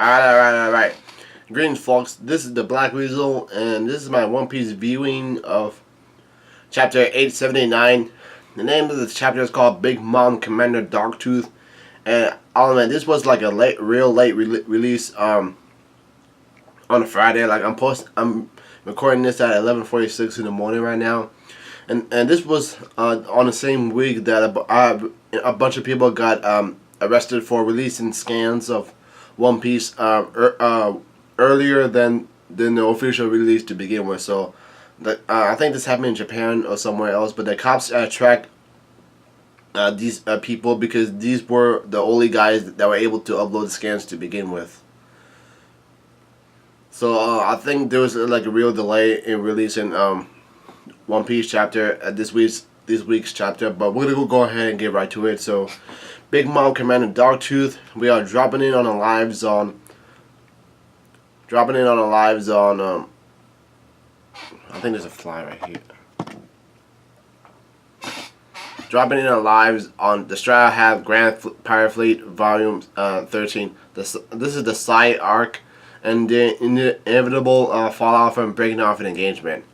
Alright. Greetings, folks. This is the Black Weasel, and this is my One Piece viewing of Chapter 879. The name of this chapter is called Big Mom Commander Dogtooth. And oh man, this was like a real late release on a Friday. Like I'm recording this at 11:46 in the morning right now, and this was on the same week that a bunch of people got arrested for releasing scans of One Piece earlier than the official release to begin with. So I think this happened in Japan or somewhere else, but the cops tracked these people because these were the only guys that were able to upload the scans to begin with. So I think there was like a real delay in releasing One Piece chapter this week's chapter, but we're gonna go ahead and get right to it. So, Big Mom Commander Dogtooth, we are dropping in on the lives on. I think there's a fly right here. Dropping in on lives on the Straw Hat Grand Pirate Fleet Volume 13. This is the side arc and the inevitable fallout from breaking off an engagement.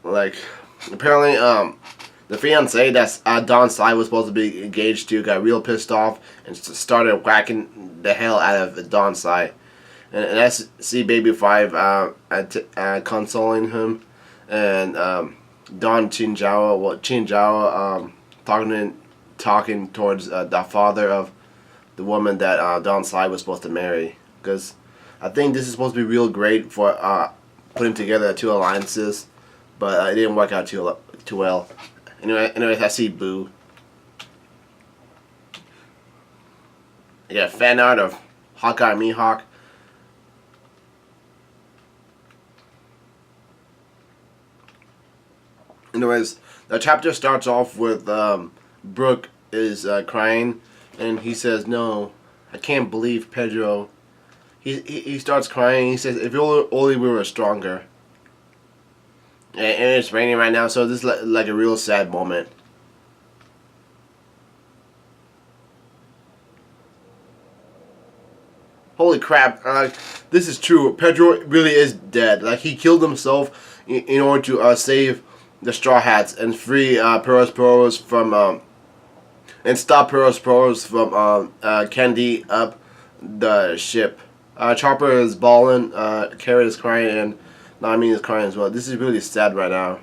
Like, apparently, the fiance that's Don Sai was supposed to be engaged to got real pissed off and started whacking the hell out of Don Sai. And that's Baby 5 consoling him, and Don Chinjawa talking towards the father of the woman that Don Sai was supposed to marry. Because I think this is supposed to be real great for putting together two alliances, but it didn't work out too well. Anyways, I see Boo. I got fan art of Hawkeye Mihawk. Anyways, the chapter starts off with Brook is crying, and he says, "No, I can't believe Pedro." He starts crying. He says, "If only we were stronger." And it's raining right now, so this is like a real sad moment. Holy crap! This is true. Pedro really is dead. Like, he killed himself in order to save the Straw Hats and free Peros from and stop Peros from candy up the ship. Chopper is bawling, Carrot is crying, and Nami is crying as well. This is really sad right now.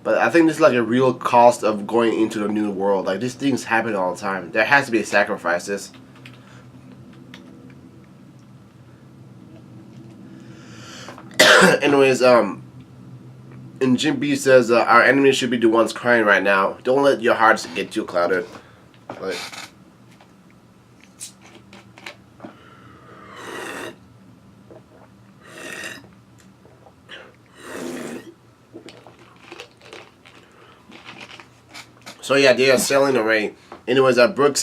But I think this is like a real cost of going into the new world. Like, these things happen all the time. There has to be sacrifices. Anyways, and Jim B says, our enemies should be the ones crying right now. Don't let your hearts get too clouded. Like, so yeah, they are sailing away. Anyways, Brooke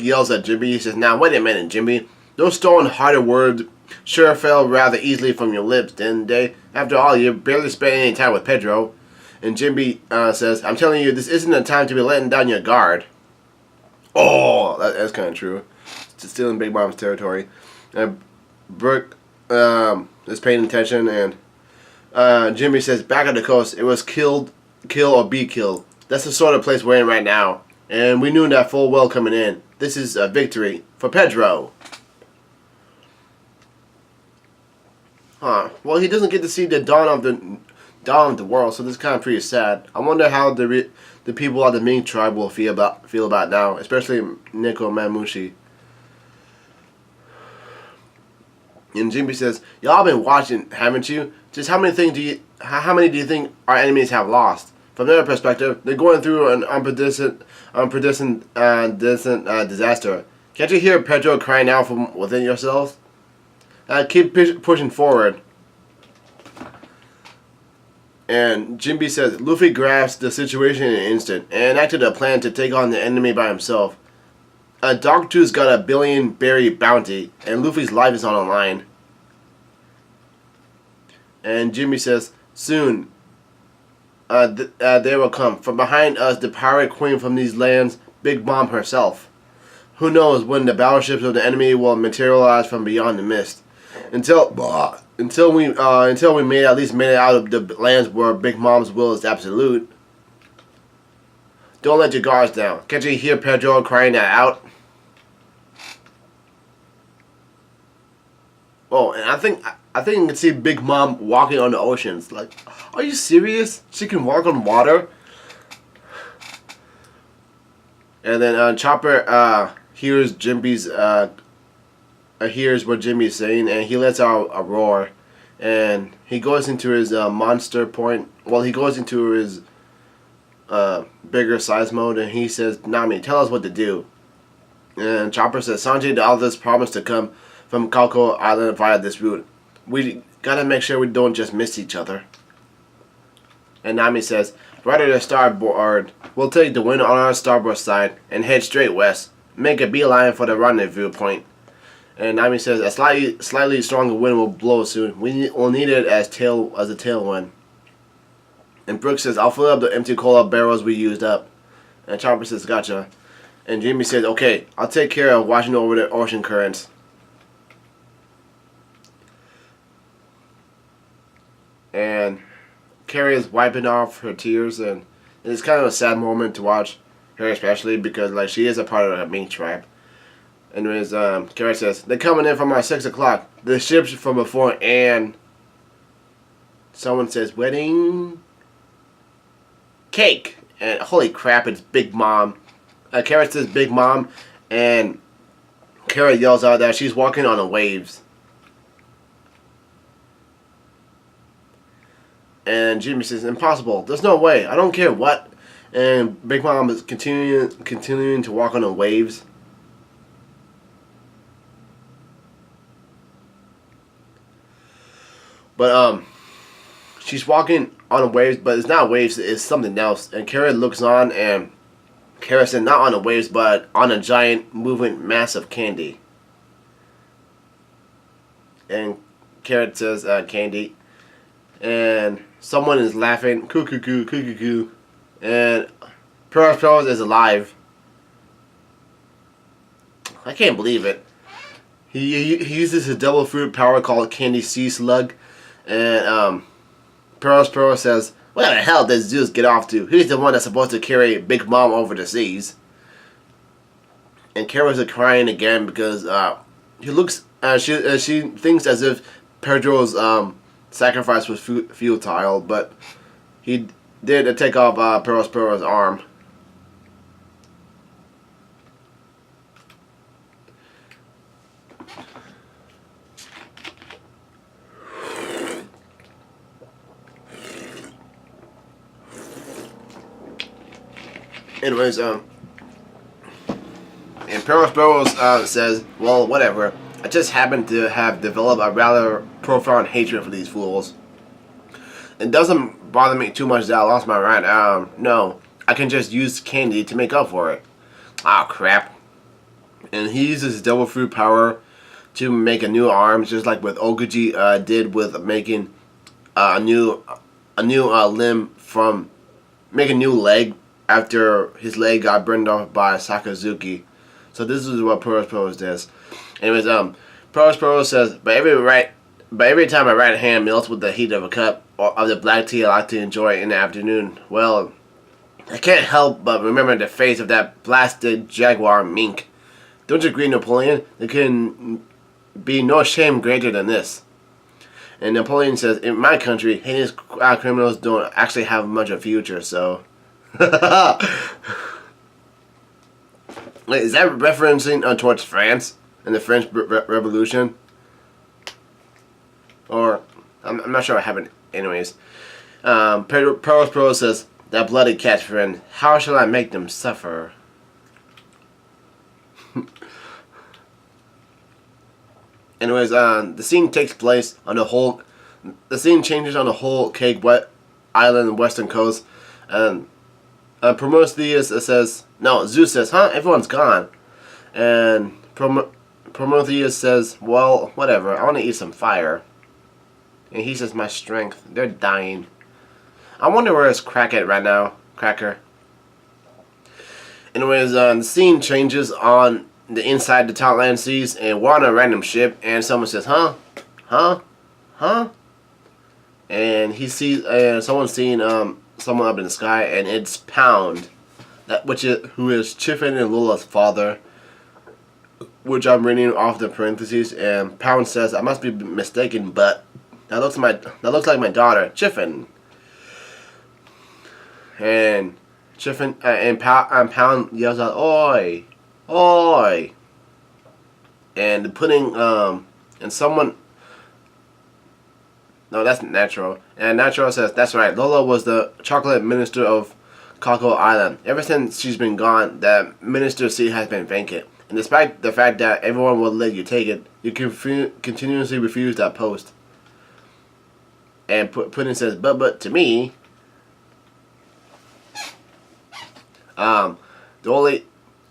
yells at Jimmy. He says, "Now wait a minute, Jimmy. Those stone-hearted words sure fell rather easily from your lips, didn't they? After all, you barely spent any time with Pedro." And Jimmy says, "I'm telling you, this isn't a time to be letting down your guard." Oh, that's kind of true. It's still in Big Mom's territory. And Brooke is paying attention, and Jimmy says, "Back on the coast, it was kill or be killed. That's the sort of place we're in right now. And we knew that full well coming in. This is a victory for Pedro." Huh. Well, he doesn't get to see the dawn of the world, so this is kind of pretty sad. I wonder how the people of the Ming tribe will feel about now, especially Nico Mamushi. And Jimmy says, "Y'all been watching, haven't you? Just how many do you think our enemies have lost? From their perspective, they're going through an unprecedented disaster. Can't you hear Pedro crying out from within yourselves? Keep pushing forward." And Jimby says, "Luffy grasped the situation in an instant and enacted a plan to take on the enemy by himself. Dogtooth's got a 1 billion berry bounty, and Luffy's life is on the line." And Jimmy says, "Soon, they will come. From behind us, the pirate queen from these lands, Big Mom herself. Who knows when the battleships of the enemy will materialize from beyond the mist? Until we at least made it out of the lands where Big Mom's will is absolute. Don't let your guards down. Can't you hear Pedro crying that out? Oh, and I think you can see Big Mom walking on the oceans. Like, are you serious? She can walk on water? And then Chopper hears hears what Jimmy's saying, and he lets out a roar, and he goes into his monster point. Well, he goes into his bigger size mode, and he says, "Nami, tell us what to do." And Chopper says, "Sanji and others promised to come from Kalko Island via this route. We gotta make sure we don't just miss each other." And Nami says, "Right at the starboard, we'll take the wind on our starboard side and head straight west. Make a beeline for the rendezvous point." And Nami says, "A slightly stronger wind will blow soon. We'll need it as a tailwind." And Brooks says, "I'll fill up the empty cola barrels we used up." And Chopper says, "Gotcha." And Jimmy says, "Okay, I'll take care of watching over the ocean currents." And Carrie is wiping off her tears, and it's kind of a sad moment to watch her, especially because like she is a part of a mink tribe. Anyways, Carrie says, "They're coming in from our 6 o'clock. The ships from before," and someone says, "Wedding cake." And holy crap, it's Big Mom. Carrie says Big Mom, and Carrie yells out that she's walking on the waves. And Jimmy says, "Impossible. There's no way. I don't care what." And Big Mom is continuing to walk on the waves. But she's walking on the waves, but it's not waves, it's something else. And Carrie looks on, and Carrie said, "Not on the waves, but on a giant moving mass of candy." And Carrot says, "Candy." And someone is laughing, "Coo coo coo, coo coo coo." And Pearl is alive. I can't believe it. He uses his double fruit power called Candy Sea Slug. And Pearl says, "Where the hell does Zeus get off to? He's the one that's supposed to carry Big Mom over the seas." And Carol's crying again because he looks. She thinks as if Pedro's sacrifice was futile, but he did take off Pearl's arm. Anyways, and Pearl says, "Well, whatever. I just happen to have developed a rather profound hatred for these fools. It doesn't bother me too much that I lost my right arm. No, I can just use candy to make up for it." Ah, crap. And he uses his double fruit power to make a new arm, just like what Okuji did with making a new limb from make a new leg after his leg got burned off by Sakazuki. So this is what Pearl does. Anyways, Pearl says, but every time my right hand melts with the heat of a cup of the black tea I like to enjoy in the afternoon, well, I can't help but remember the face of that blasted jaguar mink. Don't you agree, Napoleon? There can be no shame greater than this. And Napoleon says, in my country, heinous criminals don't actually have much of a future, so... Wait, is that referencing towards France and the French Revolution? Or, I'm not sure what happened. Anyways, Pearl says, that bloody cat friend, how shall I make them suffer? Anyways, the scene takes place on the whole. The scene changes on the whole Cake Island western coast, and Prometheus says, "No." Zeus says, "Huh? Everyone's gone." And Prometheus says, "Well, whatever. I want to eat some fire." And he says, "My strength. They're dying." I wonder where is Crack at right now. Cracker. Anyways, the scene changes on the inside the Totland seas, and we're on a random ship, and someone says, "Huh, huh, huh," and he sees, and someone's seeing someone up in the sky, and it's Pound, who is Chiffin and Lola's father, which I'm reading off the parentheses, and Pound says, "I must be mistaken, but that looks like my daughter, Chiffin." And Chiffin and Pound yells out, "Oi, oi!" And the pudding and someone. No, that's Natural. And Natural says, "That's right. Lola was the chocolate minister of Cocoa Island. Ever since she's been gone, the minister's seat has been vacant. And despite the fact that everyone will let you take it, you continuously refuse that post." And Pudding says, but to me, the only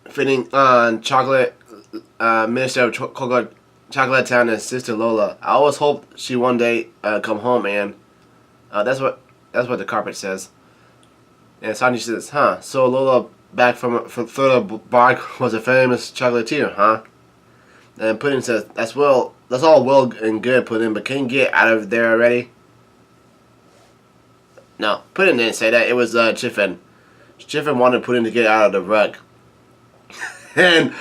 fitting on chocolate minister of Cocoa Chocolate Town is Sister Lola. I always hoped she one day come home, and that's what the carpet says." And Sanji says, "Huh? So Lola back from further bark was a famous chocolatier, huh?" And Pudding says, that's all well and good, Pudding, but can you get out of there already?" No, Pudding didn't say that. It was Chiffin. Chiffin wanted Pudding to get out of the rug. and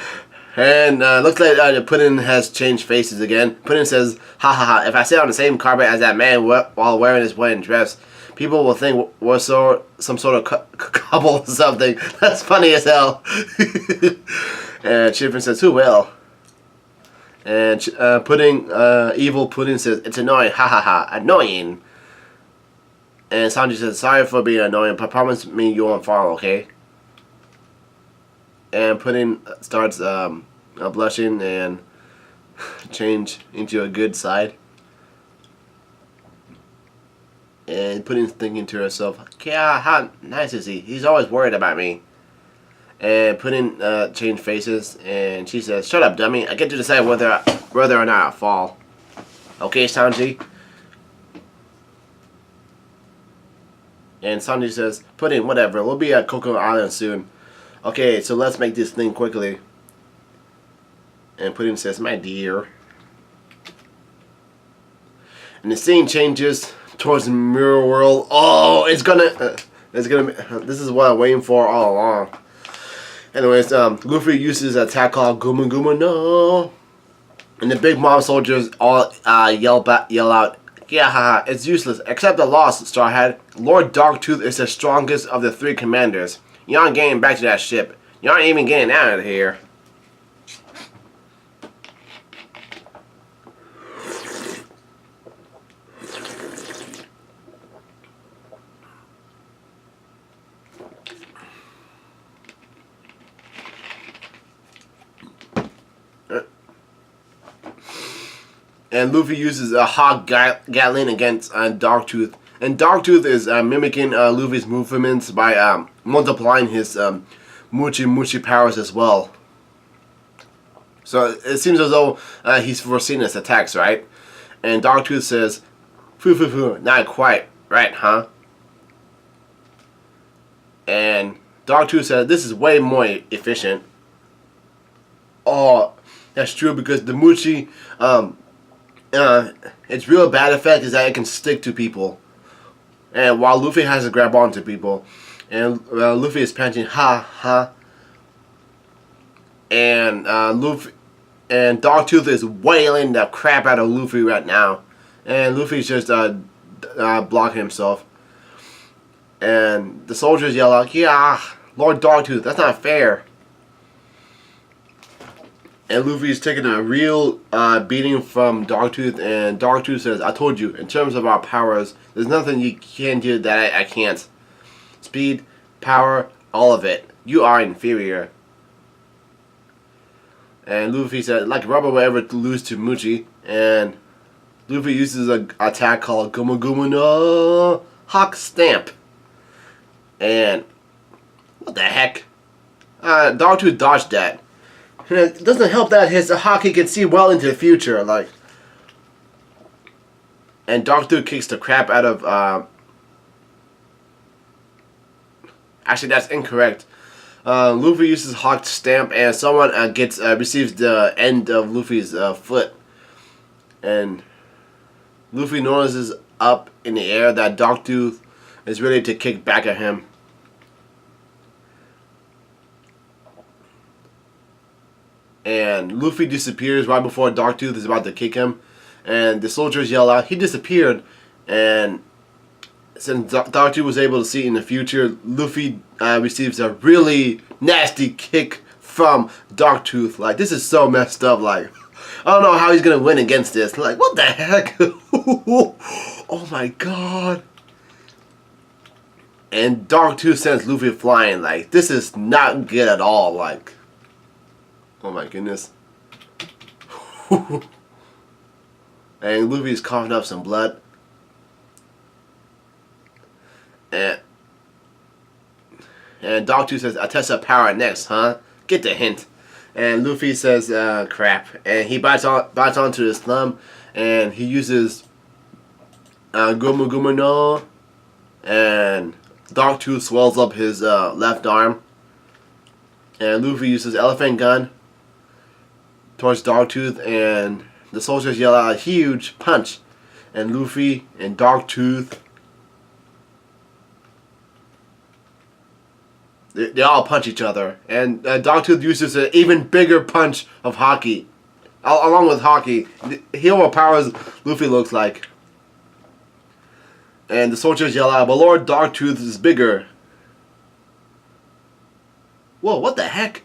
looks like Pudding has changed faces again. Pudding says, "Ha ha ha, if I sit on the same carpet as that man while wearing his wedding dress, people will think we're some sort of couple or something. That's funny as hell." And Chiffin says, "Who will?" And Evil Pudding says, "It's annoying, ha ha ha, annoying." And Sanji says, "Sorry for being annoying, but promise me you won't fall, okay?" And Pudding starts blushing and change into a good side. And Pudding's thinking to herself, "Yeah, how nice is he? He's always worried about me." And Pudding changed faces, and she says, "Shut up, dummy. I get to decide whether or not I fall. Okay, Sanji?" And Sanji says, "Pudding, whatever. We'll be at Cocoa Island soon. Okay, so let's make this thing quickly." And Pudding says, "My dear." And the scene changes towards the mirror world. Oh, it's gonna be, this is what I'm waiting for all along. Anyways, Luffy uses an attack called Guma Guma no, and the Big Mom soldiers all yell out, "Yeah, haha, it's useless. Accept the loss, Starhead. Lord Darktooth is the strongest of the three commanders. You aren't getting back to that ship. You aren't even getting out of here." And Luffy uses a hot Gatling against Darktooth. And Darktooth is mimicking Luffy's movements by multiplying his Mochi Mochi powers as well. So it seems as though he's foreseen his attacks, right? And Darktooth says, "Foo foo foo, not quite, right, huh?" And Darktooth says, "This is way more efficient." Oh, that's true, because the Mochi, its real bad effect is that it can stick to people. And while Luffy has to grab onto people, and Luffy is panting, "Ha ha," and Darktooth is wailing the crap out of Luffy right now, and Luffy's just blocking himself. And the soldiers yell out, "Yeah, Lord Darktooth, that's not fair." And Luffy's taking a real beating from Darktooth, and Darktooth says, "I told you, in terms of our powers, there's nothing you can do that I can't. Speed, power, all of it. You are inferior." And Luffy said, "Like rubber will ever lose to Mochi." And Luffy uses an attack called Guma Guma no Hawk Stamp. And what the heck? Darktooth dodged that. And it doesn't help that his hockey can see well into the future, like. And Darktooth kicks the crap out of. Actually, that's incorrect. Luffy uses Hawk's stamp, and someone receives the end of Luffy's foot, and Luffy notices up in the air that Dogtooth is ready to kick back at him. And Luffy disappears right before Dogtooth is about to kick him, and the soldiers yell out, "He disappeared!" And since Dogtooth was able to see in the future, Luffy receives a really nasty kick from Dogtooth. Like, this is so messed up. Like, I don't know how he's gonna win against this. Like, what the heck? Oh my god. And Dogtooth sends Luffy flying. Like, this is not good at all. Like, oh my goodness. And Luffy's coughing up some blood. And Dogtooth says, "I test our power next, huh? Get the hint." And Luffy says, "Crap." And he bites onto his thumb, and he uses Gomu Gomu no, and Dogtooth swells up his left arm. And Luffy uses Elephant Gun towards Dogtooth, and the soldiers yell out a huge punch. And Luffy and Dogtooth, they all punch each other. And Dogtooth uses an even bigger punch of Haki. Along with Haki, he overpowers Luffy, looks like. And the soldiers yell out, "But Lord Dogtooth is bigger." Whoa, what the heck?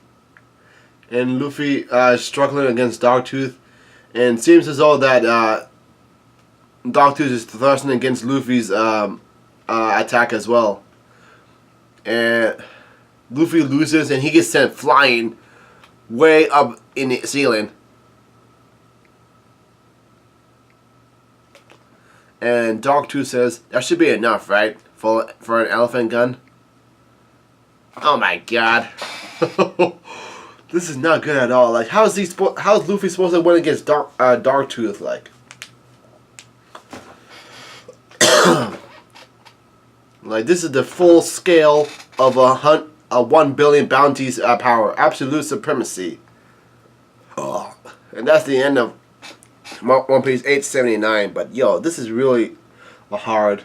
And Luffy is struggling against Dogtooth, and it seems as though that Dogtooth is thrusting against Luffy's attack as well. And Luffy loses, and he gets sent flying way up in the ceiling. And Dogtooth says, "That should be enough, right? For an elephant gun?" Oh my god. This is not good at all. Like, how is Luffy supposed to win against Dogtooth? Like, like, this is the full scale of a 1 billion bounties power, absolute supremacy. Oh. And that's the end of One Piece 879. But yo, this is really hard.